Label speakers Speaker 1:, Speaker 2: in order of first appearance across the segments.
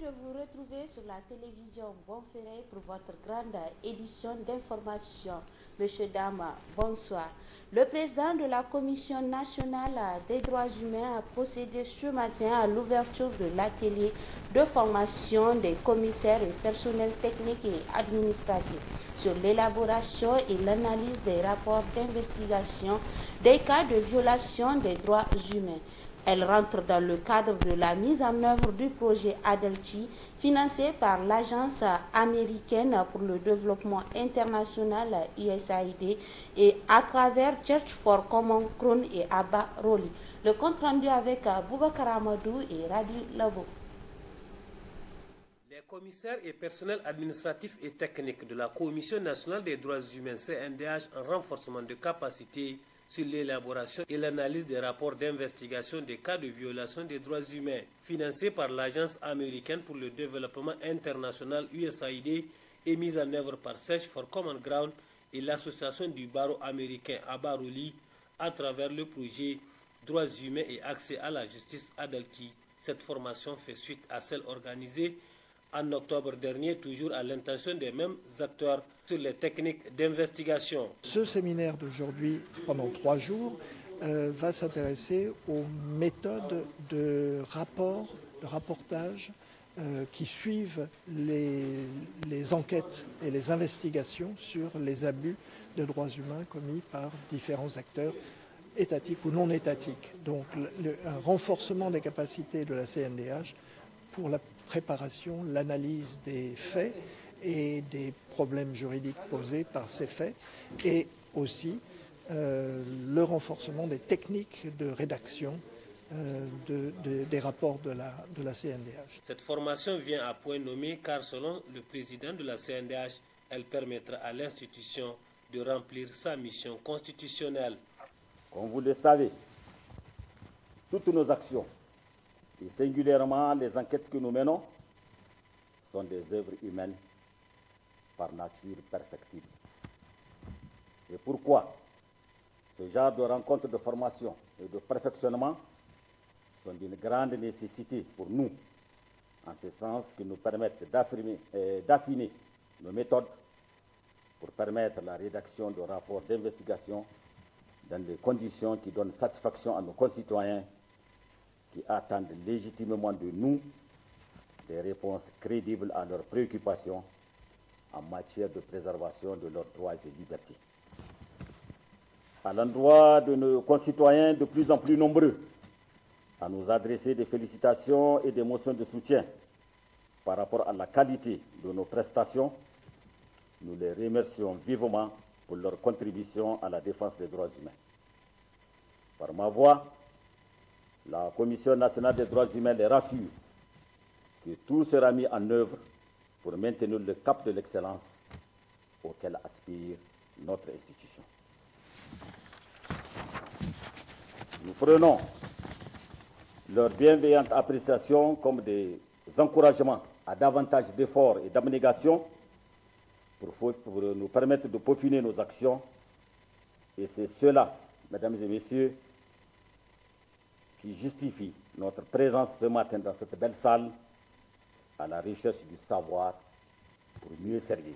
Speaker 1: de vous retrouver sur la télévision Bonferré pour votre grande édition d'information. Monsieur, Dama, bonsoir. Le président de la Commission nationale des droits humains a procédé ce matin à l'ouverture de l'atelier de formation des commissaires et personnels techniques et administratifs sur l'élaboration et l'analyse des rapports d'investigation des cas de violation des droits humains. Elle rentre dans le cadre de la mise en œuvre du projet Adelchi, financé par l'Agence américaine pour le développement international USAID et à travers Church for Common Ground et Abba Roli. Le compte rendu avec Boubacar Amadou et Radi Labo.
Speaker 2: Les commissaires et personnels administratifs et techniques de la Commission nationale des droits humains CNDH en renforcement de capacité sur l'élaboration et l'analyse des rapports d'investigation des cas de violation des droits humains, financés par l'Agence américaine pour le développement international USAID et mise en œuvre par Search for Common Ground et l'association du barreau américain Abaroli à travers le projet Droits humains et accès à la justice Adelchi. Cette formation fait suite à celle organisée en octobre dernier, toujours à l'intention des mêmes acteurs sur les techniques d'investigation.
Speaker 3: Ce séminaire d'aujourd'hui, pendant 3 jours, va s'intéresser aux méthodes de rapportage qui suivent les enquêtes et les investigations sur les abus de droits humains commis par différents acteurs étatiques ou non étatiques. Donc un renforcement des capacités de la CNDH pour la préparation, l'analyse des faits et des problèmes juridiques posés par ces faits, et aussi le renforcement des techniques de rédaction des rapports de la CNDH.
Speaker 2: Cette formation vient à point nommé car selon le président de la CNDH, elle permettra à l'institution de remplir sa mission constitutionnelle.
Speaker 4: Comme vous le savez, toutes nos actions, et singulièrement les enquêtes que nous menons, sont des œuvres humaines par nature perfectibles. C'est pourquoi ce genre de rencontres de formation et de perfectionnement sont d'une grande nécessité pour nous, en ce sens qu'ils nous permettent d'affiner nos méthodes pour permettre la rédaction de rapports d'investigation dans des conditions qui donnent satisfaction à nos concitoyens qui attendent légitimement de nous des réponses crédibles à leurs préoccupations en matière de préservation de leurs droits et libertés. À l'endroit de nos concitoyens de plus en plus nombreux à nous adresser des félicitations et des motions de soutien par rapport à la qualité de nos prestations, nous les remercions vivement pour leur contribution à la défense des droits humains. Par ma voix, la Commission nationale des droits humains les rassure que tout sera mis en œuvre pour maintenir le cap de l'excellence auquel aspire notre institution. Nous prenons leur bienveillante appréciation comme des encouragements à davantage d'efforts et d'abnégation pour nous permettre de peaufiner nos actions. Et c'est cela, mesdames et messieurs, qui justifie notre présence ce matin dans cette belle salle à la recherche du savoir pour mieux servir.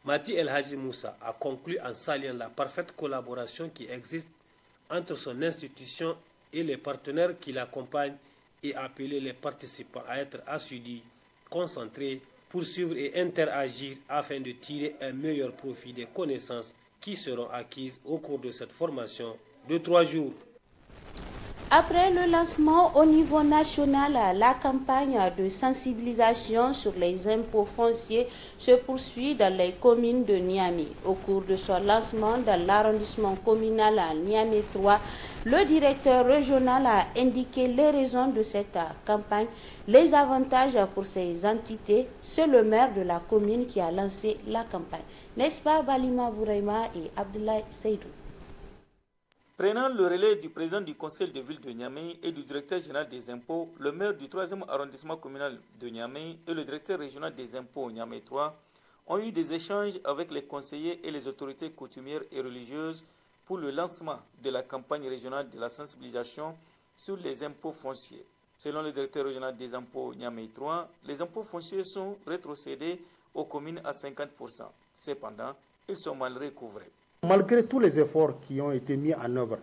Speaker 2: Mati El Haji Moussa a conclu en saluant la parfaite collaboration qui existe entre son institution et les partenaires qui l'accompagnent et appelé les participants à être assidus, concentrés, poursuivre et interagir afin de tirer un meilleur profit des connaissances qui seront acquises au cours de cette formation de 3 jours.
Speaker 1: Après le lancement au niveau national, la campagne de sensibilisation sur les impôts fonciers se poursuit dans les communes de Niamey. Au cours de son lancement dans l'arrondissement communal à Niamey 3, le directeur régional a indiqué les raisons de cette campagne, les avantages pour ces entités. C'est le maire de la commune qui a lancé la campagne. N'est-ce pas Balima Bouraima et Abdoulaye Seydou?
Speaker 5: Prenant le relais du président du conseil de ville de Niamey et du directeur général des impôts, le maire du 3e arrondissement communal de Niamey et le directeur régional des impôts Niamey 3 ont eu des échanges avec les conseillers et les autorités coutumières et religieuses pour le lancement de la campagne régionale de la sensibilisation sur les impôts fonciers. Selon le directeur régional des impôts Niamey 3, les impôts fonciers sont rétrocédés aux communes à 50%. Cependant, ils sont mal recouvrés.
Speaker 6: Malgré tous les efforts qui ont été mis en œuvre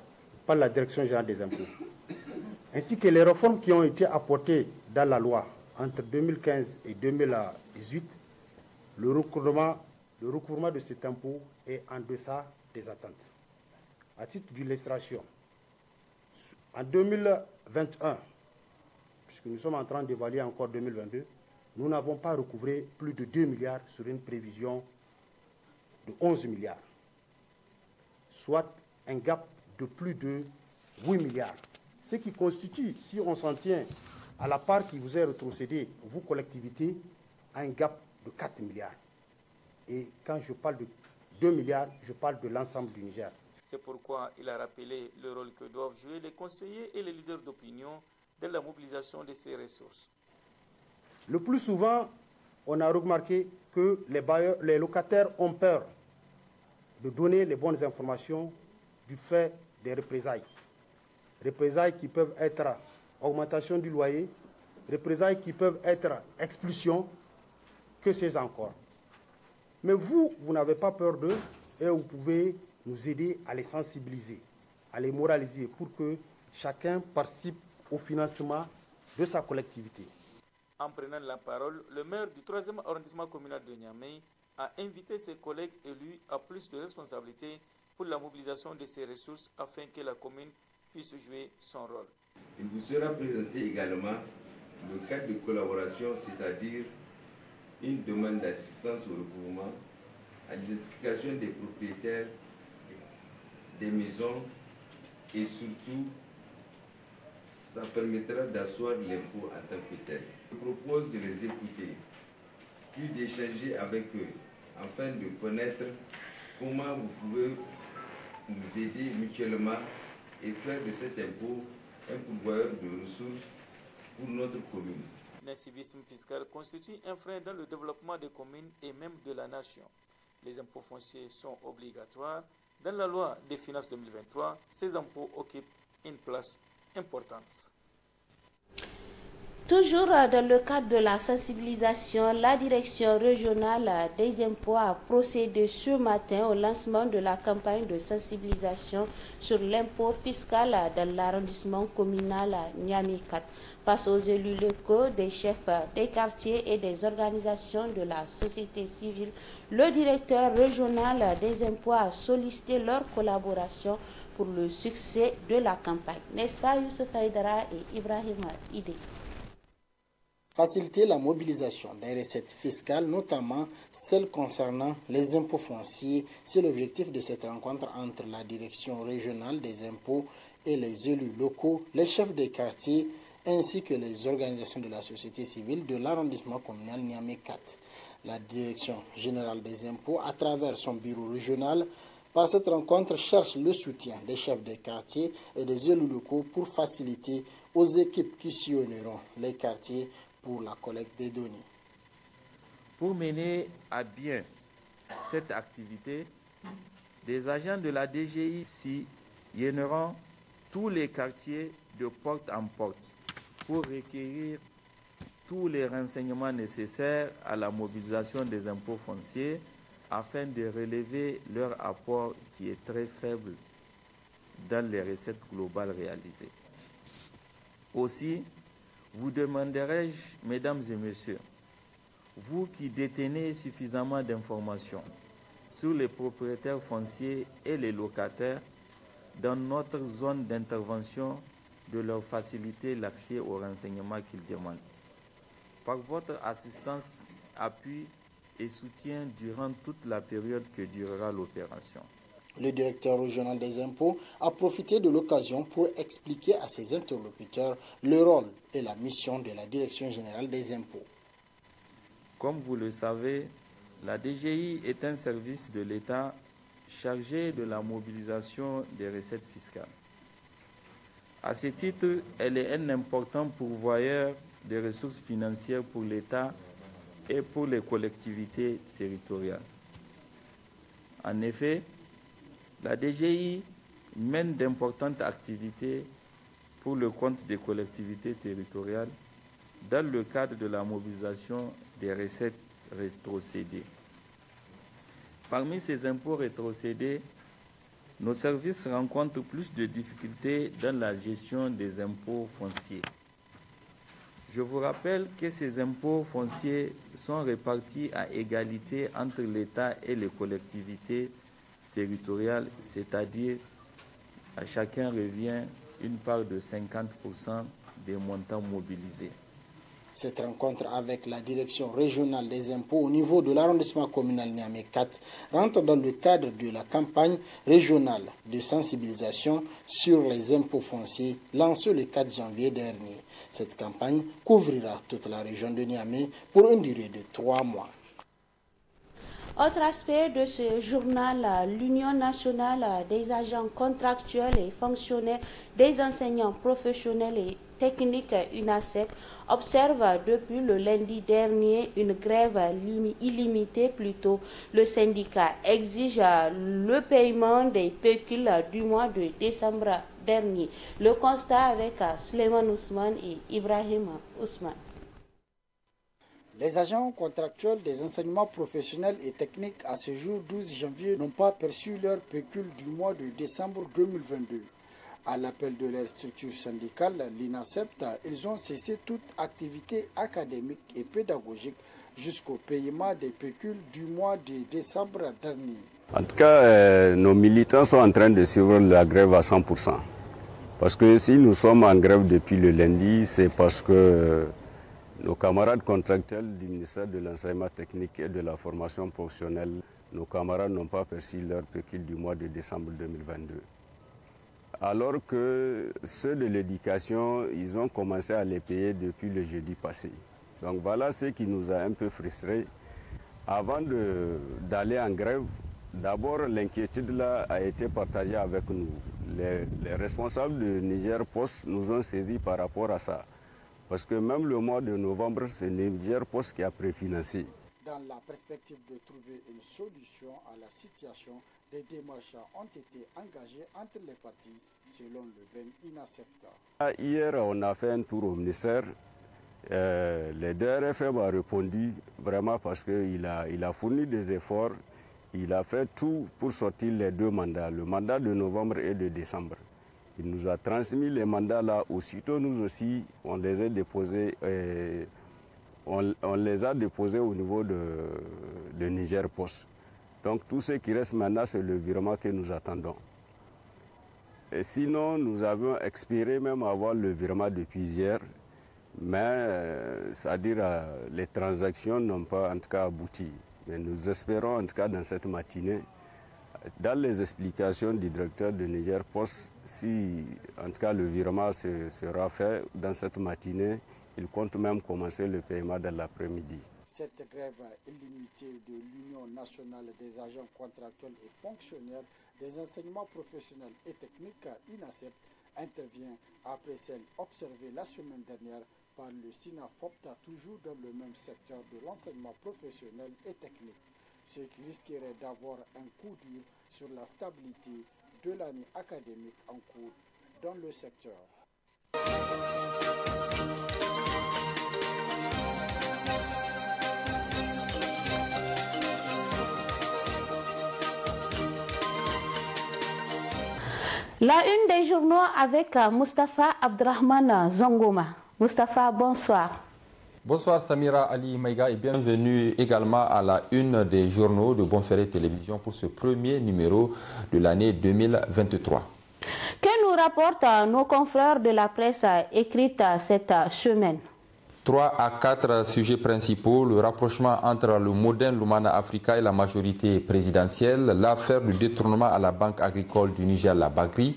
Speaker 6: par la Direction générale des impôts, ainsi que les réformes qui ont été apportées dans la loi entre 2015 et 2018, le recouvrement de cet impôt est en deçà des attentes. À titre d'illustration, en 2021, puisque nous sommes en train d'évaluer encore 2022, nous n'avons pas recouvré plus de 2 milliards sur une prévision de 11 milliards, soit un gap de plus de 8 milliards. Ce qui constitue, si on s'en tient à la part qui vous est rétrocédée, vous collectivités, un gap de 4 milliards. Et quand je parle de 2 milliards, je parle de l'ensemble du Niger.
Speaker 5: C'est pourquoi il a rappelé le rôle que doivent jouer les conseillers et les leaders d'opinion dans la mobilisation de ces ressources.
Speaker 6: Le plus souvent, on a remarqué que les locataires ont peur de donner les bonnes informations du fait des représailles. Représailles qui peuvent être augmentation du loyer, représailles qui peuvent être expulsion, que sais-je encore. Mais vous n'avez pas peur d'eux et vous pouvez nous aider à les sensibiliser, à les moraliser pour que chacun participe au financement de sa collectivité.
Speaker 5: En prenant la parole, le maire du 3e arrondissement communal de Niamey a invité ses collègues élus à plus de responsabilités pour la mobilisation de ces ressources afin que la commune puisse jouer son rôle.
Speaker 7: Il vous sera présenté également le cadre de collaboration, c'est-à-dire une demande d'assistance au recouvrement, à l'identification des propriétaires des maisons et surtout, ça permettra d'asseoir l'impôt en tant que tel. Je propose de les écouter, puis d'échanger avec eux, afin de connaître comment vous pouvez nous aider mutuellement et faire de cet impôt un pourvoyeur de ressources pour notre commune.
Speaker 5: L'incivisme fiscal constitue un frein dans le développement des communes et même de la nation. Les impôts fonciers sont obligatoires. Dans la loi des finances 2023, ces impôts occupent une place importante.
Speaker 1: Toujours dans le cadre de la sensibilisation, la direction régionale des impôts a procédé ce matin au lancement de la campagne de sensibilisation sur l'impôt fiscal dans l'arrondissement communal Niamey 4. Face aux élus locaux, des chefs des quartiers et des organisations de la société civile, le directeur régional des impôts a sollicité leur collaboration pour le succès de la campagne. N'est-ce pas Youssef Haïdara et Ibrahim Idé?
Speaker 8: Faciliter la mobilisation des recettes fiscales, notamment celles concernant les impôts fonciers, c'est l'objectif de cette rencontre entre la direction régionale des impôts et les élus locaux, les chefs des quartiers, ainsi que les organisations de la société civile de l'arrondissement communal Niamey 4. La direction générale des impôts, à travers son bureau régional, par cette rencontre, cherche le soutien des chefs des quartiers et des élus locaux pour faciliter aux équipes qui sillonneront les quartiers pour la collecte des données.
Speaker 9: Pour mener à bien cette activité, des agents de la DGI sillonneront tous les quartiers de porte en porte pour recueillir tous les renseignements nécessaires à la mobilisation des impôts fonciers afin de relever leur apport qui est très faible dans les recettes globales réalisées. Aussi, vous demanderai-je, mesdames et messieurs, vous qui détenez suffisamment d'informations sur les propriétaires fonciers et les locataires dans notre zone d'intervention, de leur faciliter l'accès aux renseignements qu'ils demandent. Par votre assistance, appui et soutien durant toute la période que durera l'opération.
Speaker 8: Le directeur régional des impôts a profité de l'occasion pour expliquer à ses interlocuteurs le rôle et la mission de la direction générale des impôts.
Speaker 9: Comme vous le savez, la DGI est un service de l'État chargé de la mobilisation des recettes fiscales. À ce titre, elle est un important pourvoyeur de ressources financières pour l'État et pour les collectivités territoriales. En effet, la DGI mène d'importantes activités pour le compte des collectivités territoriales dans le cadre de la mobilisation des recettes rétrocédées. Parmi ces impôts rétrocédés, nos services rencontrent plus de difficultés dans la gestion des impôts fonciers. Je vous rappelle que ces impôts fonciers sont répartis à égalité entre l'État et les collectivités territoriales, c'est-à-dire à chacun revient une part de 50% des montants mobilisés.
Speaker 8: Cette rencontre avec la direction régionale des impôts au niveau de l'arrondissement communal Niamey 4 rentre dans le cadre de la campagne régionale de sensibilisation sur les impôts fonciers lancée le 4 janvier dernier. Cette campagne couvrira toute la région de Niamey pour une durée de 3 mois.
Speaker 1: Autre aspect de ce journal, l'Union nationale des agents contractuels et fonctionnaires des enseignants professionnels et techniques UNASEP observe depuis le lundi dernier une grève illimitée. Le syndicat exige le paiement des pécules du mois de décembre dernier. Le constat avec Suleiman Ousmane et Ibrahim Ousmane.
Speaker 8: Les agents contractuels des enseignements professionnels et techniques à ce jour 12 janvier n'ont pas perçu leur pécule du mois de décembre 2022. À l'appel de leur structure syndicale, l'INASEP, ils ont cessé toute activité académique et pédagogique jusqu'au paiement des pécules du mois de décembre dernier.
Speaker 10: En tout cas, nos militants sont en train de suivre la grève à 100%. Parce que si nous sommes en grève depuis le lundi, c'est parce que nos camarades contractuels du ministère de l'enseignement technique et de la formation professionnelle, nos camarades n'ont pas perçu leur pécule du mois de décembre 2022. Alors que ceux de l'éducation, ils ont commencé à les payer depuis le jeudi passé. Donc voilà ce qui nous a un peu frustrés. Avant d'aller en grève, d'abord l'inquiétude là a été partagée avec nous. Les responsables de Niger Post nous ont saisis par rapport à ça. Parce que même le mois de novembre, c'est Niger Post qui a préfinancé.
Speaker 8: Dans la perspective de trouver une solution à la situation, des démarches ont été engagées entre les parties selon le Ben INASEP.
Speaker 10: Hier, on a fait un tour au ministère. Le DRFM a répondu vraiment parce qu'il a fourni des efforts. Il a fait tout pour sortir les deux mandats, le mandat de novembre et de décembre. Il nous a transmis les mandats là, aussitôt nous aussi, on les a déposés, on les a déposés au niveau de Niger Post. Donc tout ce qui reste maintenant, c'est le virement que nous attendons. Et sinon, nous avions expiré même avoir le virement depuis hier, mais c'est-à-dire les transactions n'ont pas en tout cas abouti. Mais nous espérons en tout cas dans cette matinée, dans les explications du directeur de Niger Post, si en tout cas le virement sera fait dans cette matinée, il compte même commencer le paiement dans l'après-midi.
Speaker 8: Cette grève illimitée de l'Union nationale des agents contractuels et fonctionnaires des enseignements professionnels et techniques INASEP intervient après celle observée la semaine dernière par le SINAFOPTA, toujours dans le même secteur de l'enseignement professionnel et technique, ce qui risquerait d'avoir un coup dur sur la stabilité de l'année académique en cours dans le secteur.
Speaker 1: La une des journaux avec Mustapha Abdrahman Zongoma. Mustapha, bonsoir.
Speaker 11: Bonsoir Samira Ali Maïga et bienvenue également à la une des journaux de Bonferré Télévision pour ce premier numéro de l'année 2023.
Speaker 1: Que nous rapportent nos confrères de la presse écrite cette semaine?
Speaker 11: 3 à 4 sujets principaux, le rapprochement entre le moderne Lumana Africa et la majorité présidentielle, l'affaire du détournement à la Banque agricole du Niger, la Bagri,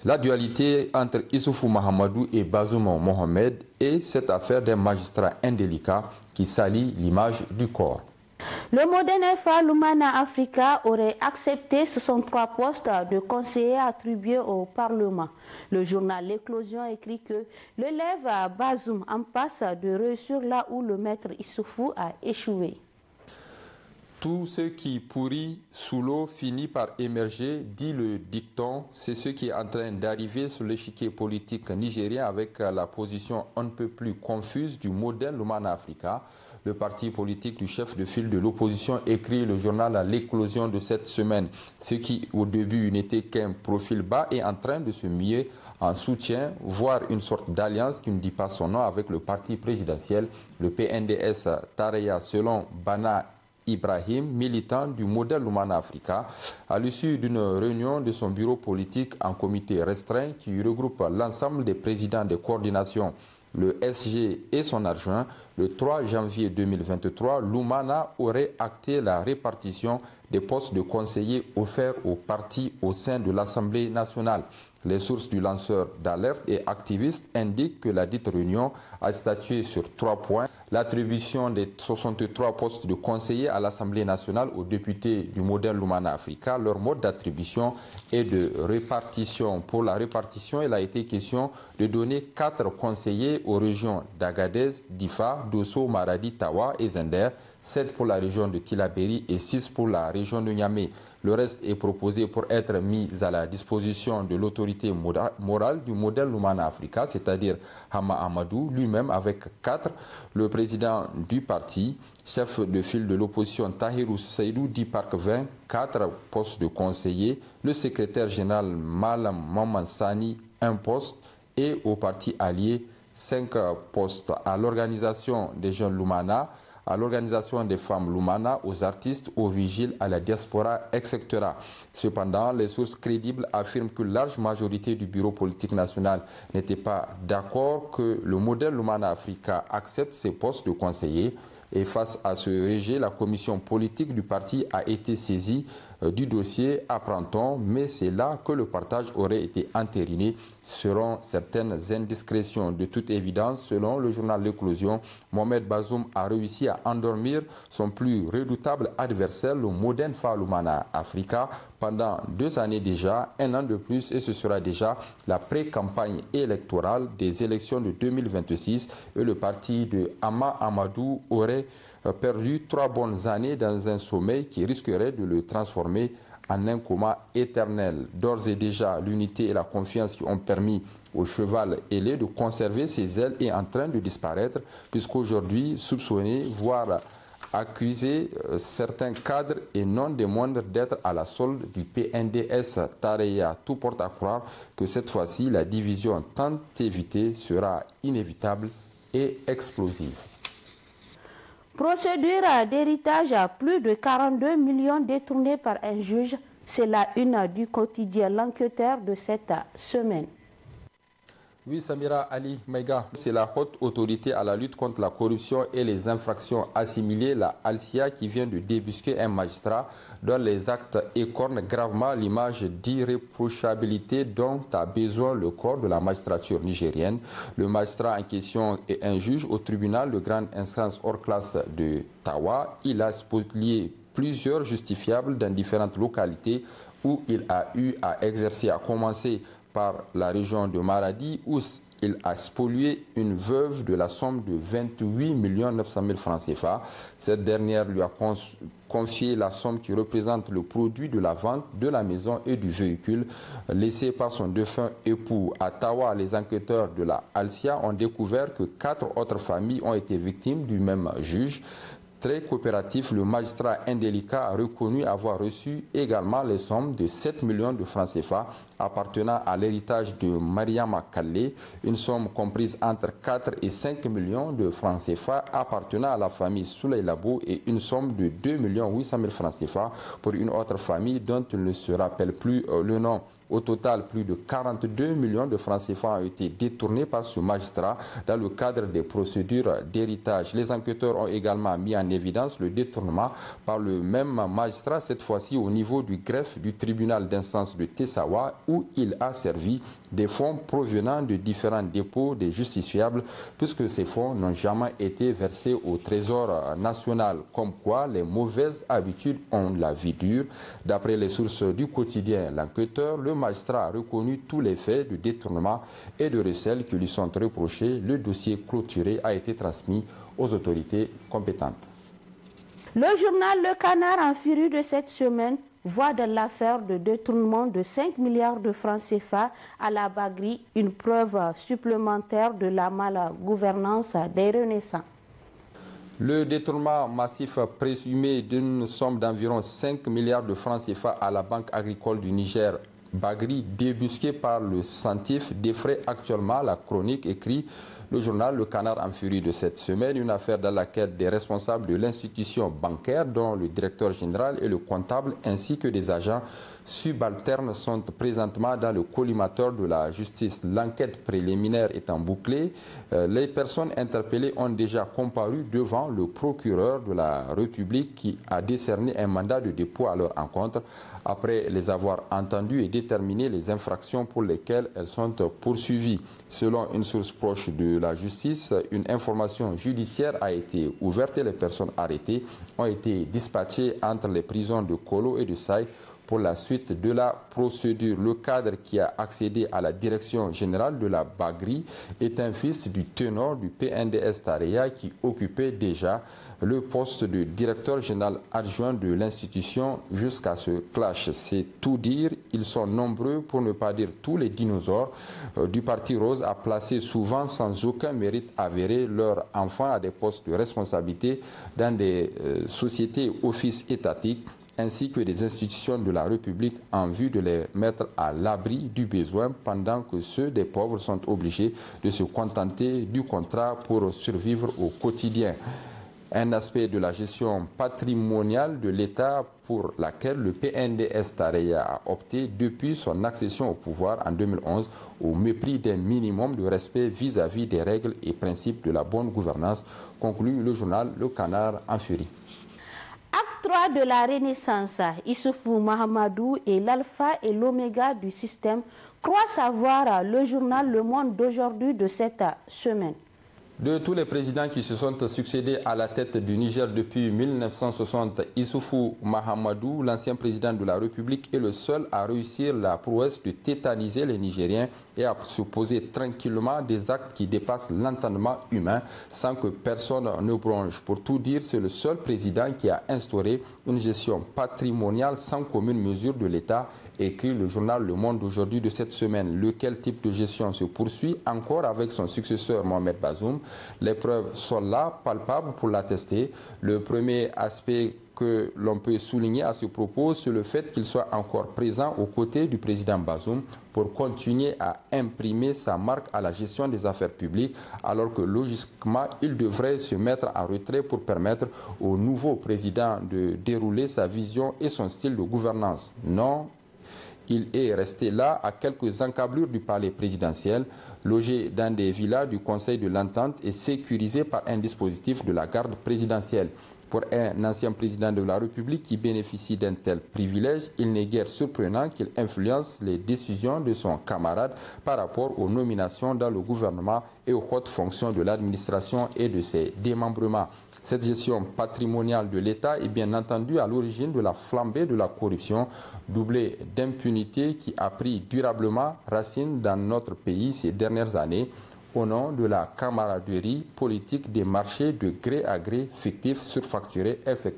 Speaker 11: la dualité entre Issoufou Mahamadou et Bazoum Mohamed et cette affaire d'un magistrat indélicat qui salit l'image du corps.
Speaker 1: Le modèle FA Lumana Africa aurait accepté 63 postes de conseillers attribués au Parlement. Le journal L'Éclosion écrit que l'élève Bazoum en passe de réussir là où le maître Issoufou a échoué.
Speaker 11: Tout ce qui pourrit sous l'eau finit par émerger, dit le dicton. C'est ce qui est en train d'arriver sur l'échiquier politique nigérien avec la position un peu plus confuse du modèle Lumana Africa. Le parti politique du chef de file de l'opposition écrit le journal L'éclosion de cette semaine. Ce qui au début n'était qu'un profil bas est en train de se muer en soutien, voire une sorte d'alliance qui ne dit pas son nom avec le parti présidentiel, le PNDS Tareya, selon Bana Ibrahim, militant du modèle Lumana Africa, à l'issue d'une réunion de son bureau politique en comité restreint qui regroupe l'ensemble des présidents des coordinations, le SG et son adjoint. Le 3 janvier 2023, Lumana aurait acté la répartition des postes de conseillers offerts aux partis au sein de l'Assemblée nationale. Les sources du lanceur d'alerte et activistes indiquent que la dite réunion a statué sur 3 points. L'attribution des 63 postes de conseillers à l'Assemblée nationale aux députés du modèle Lumana Africa, leur mode d'attribution et de répartition. Pour la répartition, il a été question de donner 4 conseillers aux régions d'Agadez, d'Ifa, Dosso, Maradi, Tawa et Zender, 7 pour la région de Tillabéri et 6 pour la région de Niamey. Le reste est proposé pour être mis à la disposition de l'autorité morale du modèle Lumana Africa, c'est-à-dire Hama Amadou, lui-même avec 4, le président du parti, chef de file de l'opposition Tahirou Seydou, dit Parc 20, 4 postes de conseiller, le secrétaire général Malam Mamansani, 1 poste, et au parti allié, 5 postes. À l'organisation des jeunes Lumana, à l'organisation des femmes Lumana, aux artistes, aux vigiles, à la diaspora, etc. Cependant, les sources crédibles affirment qu'une large majorité du bureau politique national n'était pas d'accord que le modèle Lumana Africa accepte ces postes de conseillers. Et face à ce rejet, la commission politique du parti a été saisie du dossier, apprend-on, mais c'est là que le partage aurait été entériné selon certaines indiscrétions. De toute évidence, selon le journal L'Éclosion, Mohamed Bazoum a réussi à endormir son plus redoutable adversaire, le moderne phare Lumana Africa, pendant 2 années déjà, 1 an de plus, et ce sera déjà la pré-campagne électorale des élections de 2026. Et le parti de Hama Amadou aurait perdu 3 bonnes années dans un sommeil qui risquerait de le transformer en un coma éternel. D'ores et déjà, l'unité et la confiance qui ont permis au cheval ailé de conserver ses ailes est en train de disparaître, puisqu'aujourd'hui, soupçonné, voire accusé, certains cadres et non des moindres d'être à la solde du PNDS Tareya. Tout porte à croire que cette fois-ci, la division tant évitée sera inévitable et explosive.
Speaker 1: Procédure d'héritage à plus de 42 millions détournés par un juge. C'est la une du quotidien L'Enquêteur de cette semaine.
Speaker 11: Oui, Samira Ali Maïga, c'est la haute autorité à la lutte contre la corruption et les infractions assimilées, la ALCIA, qui vient de débusquer un magistrat dont les actes écornent gravement l'image d'irréprochabilité dont a besoin le corps de la magistrature nigérienne. Le magistrat en question est un juge au tribunal de grande instance hors classe de Tawa. Il a spolié plusieurs justifiables dans différentes localités où il a eu à exercer, à commencer par la région de Maradi, où il a spolié une veuve de la somme de 28 900 000 francs CFA. Cette dernière lui a confié la somme qui représente le produit de la vente de la maison et du véhicule laissé par son défunt époux. À Tawa, les enquêteurs de la ALCIA ont découvert que 4 autres familles ont été victimes du même juge. Très coopératif, le magistrat indélicat a reconnu avoir reçu également les sommes de 7 millions de francs CFA appartenant à l'héritage de Mariama Kallé, une somme comprise entre 4 et 5 millions de francs CFA appartenant à la famille Souley Labo et une somme de 2 800 000 francs CFA pour une autre famille dont il ne se rappelle plus le nom. Au total, plus de 42 millions de francs CFA ont été détournés par ce magistrat dans le cadre des procédures d'héritage. Les enquêteurs ont également mis en évidence le détournement par le même magistrat, cette fois-ci au niveau du greffe du tribunal d'instance de Tessawa, où il a servi des fonds provenant de différents dépôts des justiciables, puisque ces fonds n'ont jamais été versés au Trésor national. Comme quoi, les mauvaises habitudes ont la vie dure. D'après les sources du quotidien L'Enquêteur, le magistrat a reconnu tous les faits de détournement et de recel qui lui sont reprochés. Le dossier clôturé a été transmis aux autorités compétentes.
Speaker 1: Le journal Le Canard en furie de cette semaine voit dans l'affaire de détournement de 5 milliards de francs CFA à la Bagri une preuve supplémentaire de la malgouvernance des Renaissants.
Speaker 11: Le détournement massif présumé d'une somme d'environ 5 milliards de francs CFA à la Banque agricole du Niger, Bagri, débusqué par le Centif, défraie actuellement la chronique, écrit le journal Le Canard en furie de cette semaine, une affaire dans laquelle des responsables de l'institution bancaire, dont le directeur général et le comptable, ainsi que des agents subalternes sont présentement dans le collimateur de la justice. L'enquête préliminaire étant bouclée, les personnes interpellées ont déjà comparu devant le procureur de la République qui a décerné un mandat de dépôt à leur encontre après les avoir entendues et déterminé les infractions pour lesquelles elles sont poursuivies. Selon une source proche de la justice, une information judiciaire a été ouverte et les personnes arrêtées ont été dispatchées entre les prisons de Kolo et de Saï pour la suite de la procédure. Le cadre qui a accédé à la direction générale de la Bagri est un fils du ténor du PNDS Tareya qui occupait déjà le poste de directeur général adjoint de l'institution jusqu'à ce clash. C'est tout dire, ils sont nombreux, pour ne pas dire tous les dinosaures du Parti Rose à placer souvent sans aucun mérite avéré leurs enfants à des postes de responsabilité dans des sociétés offices étatiques ainsi que des institutions de la République en vue de les mettre à l'abri du besoin pendant que ceux des pauvres sont obligés de se contenter du contrat pour survivre au quotidien. Un aspect de la gestion patrimoniale de l'État pour laquelle le PNDS Tareya a opté depuis son accession au pouvoir en 2011 au mépris d'un minimum de respect vis-à-vis des règles et principes de la bonne gouvernance, conclut le journal Le Canard en furie.
Speaker 1: Acte 3 de la Renaissance, Issoufou Mahamadou est l'alpha et l'oméga du système, croit savoir le journal Le Monde d'aujourd'hui de cette semaine.
Speaker 11: De tous les présidents qui se sont succédés à la tête du Niger depuis 1960, Issoufou Mahamadou, l'ancien président de la République, est le seul à réussir la prouesse de tétaniser les Nigériens et à se poser tranquillement des actes qui dépassent l'entendement humain sans que personne ne bronche. Pour tout dire, c'est le seul président qui a instauré une gestion patrimoniale sans commune mesure de l'État, écrit le journal Le Monde d'aujourd'hui de cette semaine. Lequel type de gestion se poursuit encore avec son successeur Mohamed Bazoum? Les preuves sont là, palpables pour l'attester. Le premier aspect que l'on peut souligner à ce propos, c'est le fait qu'il soit encore présent aux côtés du président Bazoum pour continuer à imprimer sa marque à la gestion des affaires publiques, alors que logiquement, il devrait se mettre en retrait pour permettre au nouveau président de dérouler sa vision et son style de gouvernance. Non, il est resté là à quelques encablures du palais présidentiel, logé dans des villas du Conseil de l'Entente et sécurisé par un dispositif de la garde présidentielle. Pour un ancien président de la République qui bénéficie d'un tel privilège, il n'est guère surprenant qu'il influence les décisions de son camarade par rapport aux nominations dans le gouvernement et aux hautes fonctions de l'administration et de ses démembrements. Cette gestion patrimoniale de l'État est bien entendu à l'origine de la flambée de la corruption, doublée d'impunité qui a pris durablement racine dans notre pays ces dernières années, au nom de la camaraderie politique des marchés de gré à gré, fictifs, surfacturés, etc.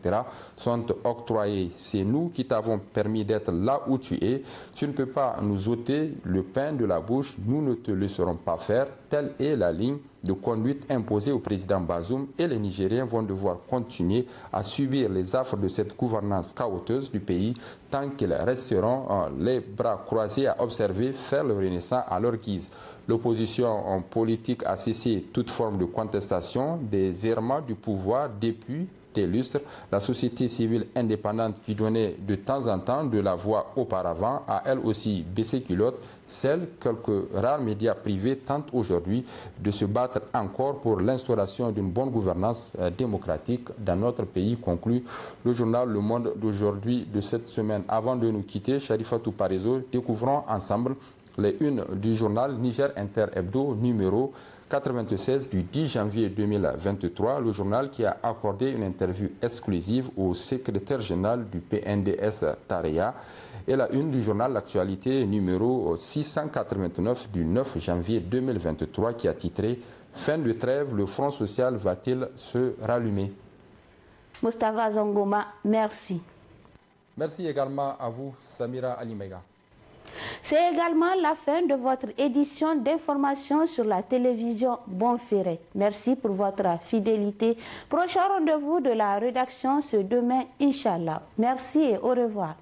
Speaker 11: sont octroyés. C'est nous qui t'avons permis d'être là où tu es. Tu ne peux pas nous ôter le pain de la bouche. Nous ne te laisserons pas faire. Telle est la ligne de conduite imposée au président Bazoum et les Nigériens vont devoir continuer à subir les affres de cette gouvernance chaotique du pays tant qu'ils resteront les bras croisés à observer faire le Renaissance à leur guise. L'opposition politique a cessé toute forme de contestation des errements du pouvoir depuis des lustres. La société civile indépendante qui donnait de temps en temps de la voix auparavant a elle aussi baissé culotte. Seuls quelques rares médias privés tentent aujourd'hui de se battre encore pour l'instauration d'une bonne gouvernance démocratique dans notre pays, conclut le journal Le Monde d'aujourd'hui de cette semaine. Avant de nous quitter, Charifatou Parezo, découvrons ensemble les unes du journal Niger Inter Hebdo numéro 96 du 10 janvier 2023, le journal qui a accordé une interview exclusive au secrétaire général du PNDS Tareya, et la une du journal L'Actualité numéro 689 du 9 janvier 2023 qui a titré « Fin de trêve, le Front social va-t-il se rallumer ?»
Speaker 1: Moustapha Zangoma, merci.
Speaker 11: Merci également à vous, Samira Alimega.
Speaker 1: C'est également la fin de votre édition d'information sur la télévision Bonferré. Merci pour votre fidélité. Prochain rendez-vous de la rédaction ce demain, Inch'Allah. Merci et au revoir.